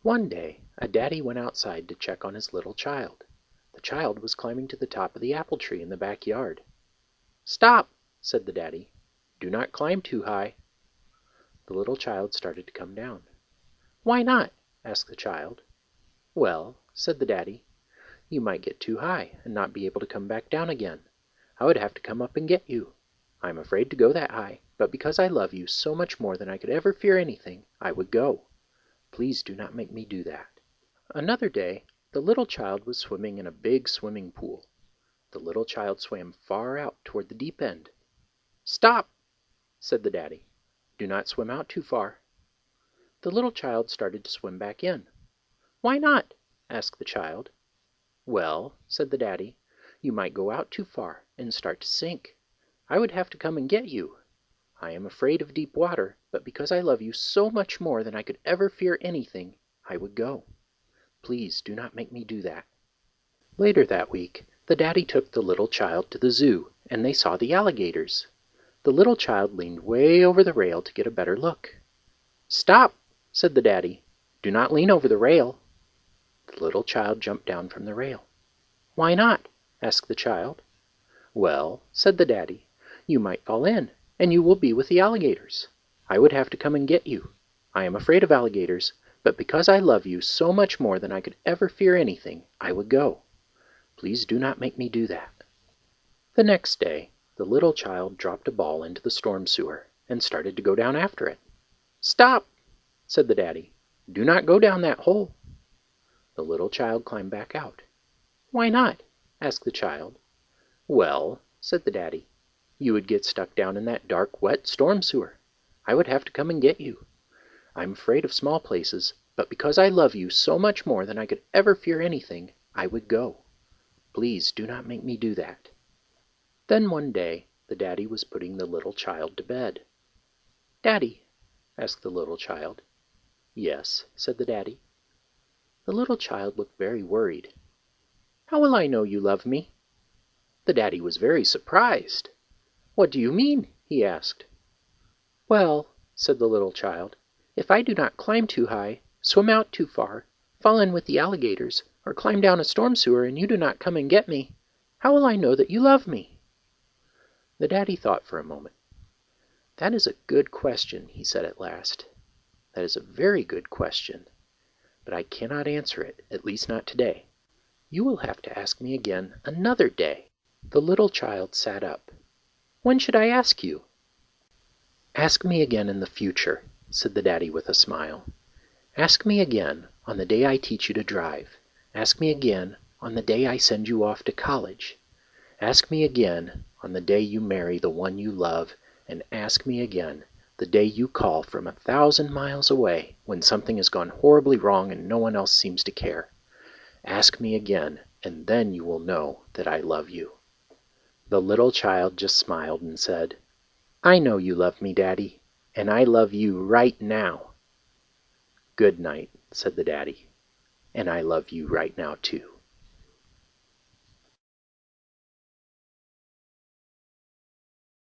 One day a daddy went outside to check on his little child. The child was climbing to the top of the apple tree in the backyard. "Stop!" said the daddy. "Do not climb too high." The little child started to come down. "Why not?" asked the child. "Well," said the daddy, "you might get too high and not be able to come back down again. I would have to come up and get you. I am afraid to go that high, but because I love you so much more than I could ever fear anything, I would go. Please do not make me do that." Another day the little child was swimming in a big swimming pool. The little child swam far out toward the deep end. "Stop!" said the daddy. "Do not swim out too far." The little child started to swim back in. "Why not?" asked the child. "Well," said the daddy, "you might go out too far and start to sink. I would have to come and get you. I am afraid of deep water, but because I love you so much more than I could ever fear anything, I would go. Please do not make me do that." Later that week, the daddy took the little child to the zoo, and they saw the alligators. The little child leaned way over the rail to get a better look. "Stop!" said the daddy. "Do not lean over the rail." The little child jumped down from the rail. "Why not?" asked the child. "Well," said the daddy, "you might fall in, and you will be with the alligators. I would have to come and get you. I am afraid of alligators, but because I love you so much more than I could ever fear anything, I would go. Please do not make me do that." The next day the little child dropped a ball into the storm sewer and started to go down after it. "Stop!" said the daddy. "Do not go down that hole." The little child climbed back out. "Why not?" asked the child. "Well," said the daddy, "you would get stuck down in that dark, wet storm sewer. I would have to come and get you. I'm afraid of small places, but because I love you so much more than I could ever fear anything, I would go. Please do not make me do that." Then one day the daddy was putting the little child to bed. "Daddy," asked the little child. "Yes," said the daddy. The little child looked very worried. "How will I know you love me?" The daddy was very surprised. "What do you mean?" he asked. "Well," said the little child, "if I do not climb too high, swim out too far, fall in with the alligators, or climb down a storm sewer and you do not come and get me, how will I know that you love me?" The daddy thought for a moment. "That is a good question," he said at last. "That is a very good question. But I cannot answer it, at least not today. You will have to ask me again another day." The little child sat up. "When should I ask you?" "Ask me again in the future," said the daddy with a smile. "Ask me again on the day I teach you to drive. Ask me again on the day I send you off to college. Ask me again on the day you marry the one you love, and ask me again the day you call from 1,000 miles away when something has gone horribly wrong and no one else seems to care. Ask me again, and then you will know that I love you." The little child just smiled and said, "I know you love me, Daddy, and I love you right now." "Good night," said the daddy, "and I love you right now too."